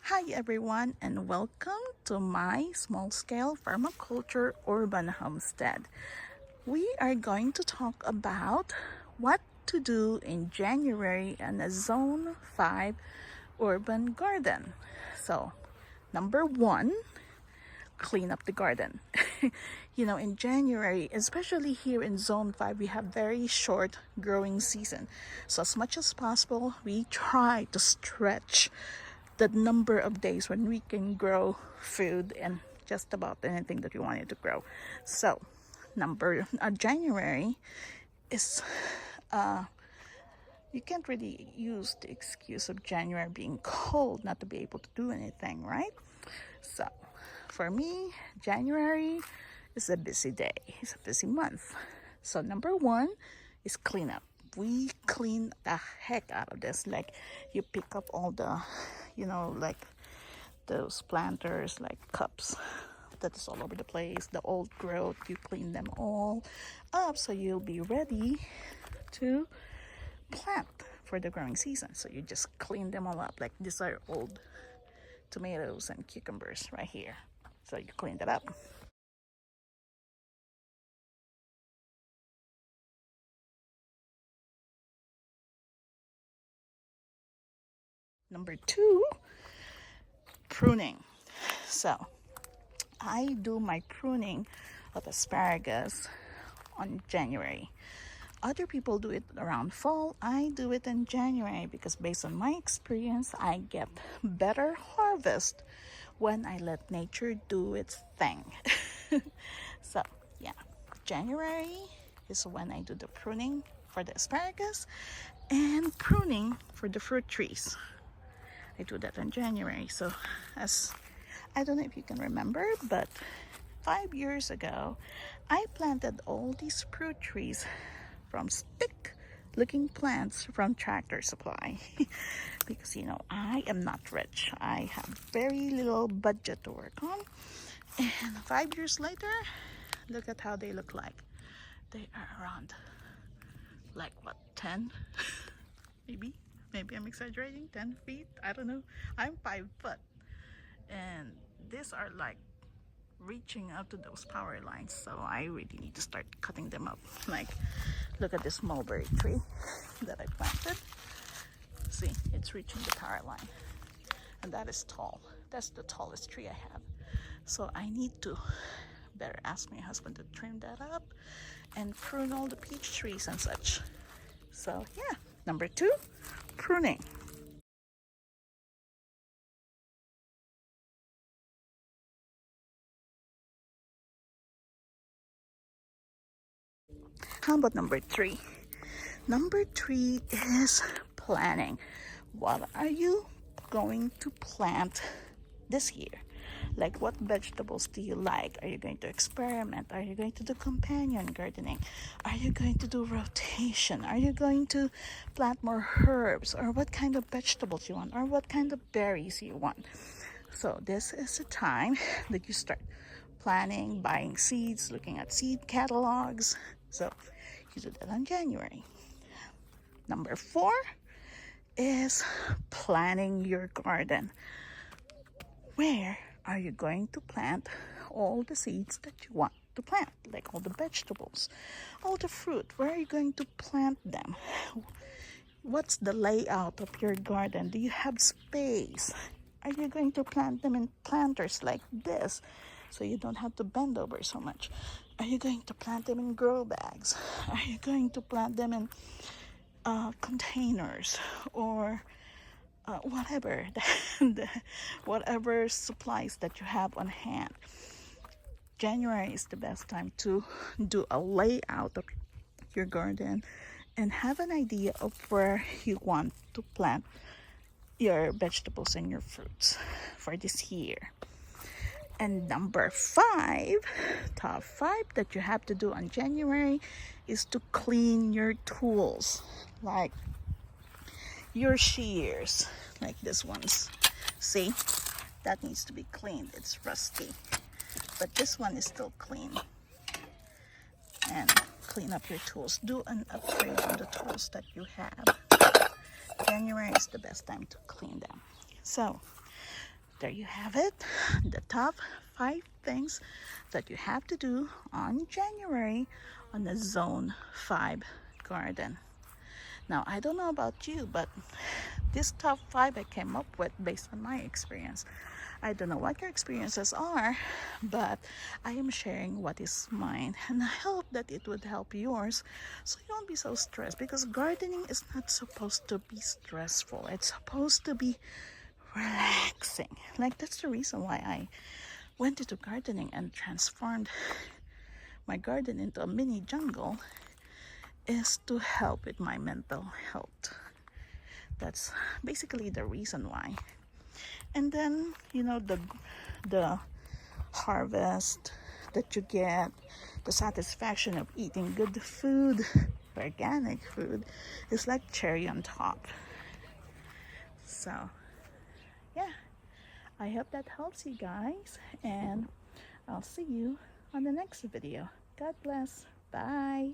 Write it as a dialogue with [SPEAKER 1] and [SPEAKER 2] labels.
[SPEAKER 1] Hi everyone, and welcome to my small-scale permaculture urban homestead. We are going to talk about what to do in January in a Zone 5 urban garden. So, number one, clean up the garden. In January, especially here in Zone 5, we have very short growing season. So as much as possible, we try to stretch the number of days when we can grow food and just about anything that we wanted to grow. So January is you can't really use the excuse of January being cold not to be able to do anything, right? So for me, January is a busy day. It's a busy month. So number one is clean up. We clean the heck out of this. Like you pick up all the, like those planters, like cups that is all over the place, the old growth, you clean them all up so you'll be ready to plant for the growing season. So you just clean them all up. Like these are old tomatoes and cucumbers right here. So you clean that up. Number two, pruning. So I do my pruning of asparagus on January. Other people do it around fall. I do it in January because based on my experience, I get better harvest when I let nature do its thing. So yeah, January is when I do the pruning for the asparagus and pruning for the fruit trees. I do that in January. So as I don't know if you can remember, but 5 years ago, I planted all these fruit trees from stick looking plants from Tractor Supply because I am not rich. I have very little budget to work on, and 5 years later, look at how they look like. They are around like what, 10 maybe I'm exaggerating, 10 feet, I don't know. I'm 5 foot, and these are like reaching out to those power lines, so I really need to start cutting them up. Like look at this mulberry tree that I planted. See, it's reaching the power line, and that is tall. That's the tallest tree I have. So I need to better ask my husband to trim that up and prune all the peach trees and such. So yeah, number two, pruning. How about number three? Number three is planning. What are you going to plant this year? Like what vegetables do you like? Are you going to experiment? Are you going to do companion gardening? Are you going to do rotation? Are you going to plant more herbs? Or what kind of vegetables you want? Or what kind of berries you want? So this is the time that you start planning, buying seeds, looking at seed catalogs. So you do that in January. Number four is planning your garden. Where are you going to plant all the seeds that you want to plant? Like all the vegetables, all the fruit. Where are you going to plant them? What's the layout of your garden? Do you have space? Are you going to plant them in planters like this so you don't have to bend over so much? Are you going to plant them in grow bags? Are you going to plant them in containers or whatever whatever supplies that you have on hand? January is the best time to do a layout of your garden and have an idea of where you want to plant your vegetables and your fruits for this year. And number five, top five that you have to do on January is to clean your tools, like your shears, like this ones. See, that needs to be cleaned. It's rusty, but this one is still clean. And clean up your tools. Do an upgrade on the tools that you have. January is the best time to clean them. So there you have it. The top 5 things that you have to do on January on the Zone 5 garden. Now, I don't know about you, but this top 5 I came up with based on my experience. I don't know what your experiences are, but I am sharing what is mine, and I hope that it would help yours so you won't be so stressed, because gardening is not supposed to be stressful. It's supposed to be relaxing. Like, that's the reason why I went into gardening and transformed my garden into a mini jungle, is to help with my mental health. That's basically the reason why. And then, you know, the harvest that you get, the satisfaction of eating good food, organic food, is like cherry on top. So yeah, I hope that helps you guys, and I'll see you on the next video. God bless. Bye.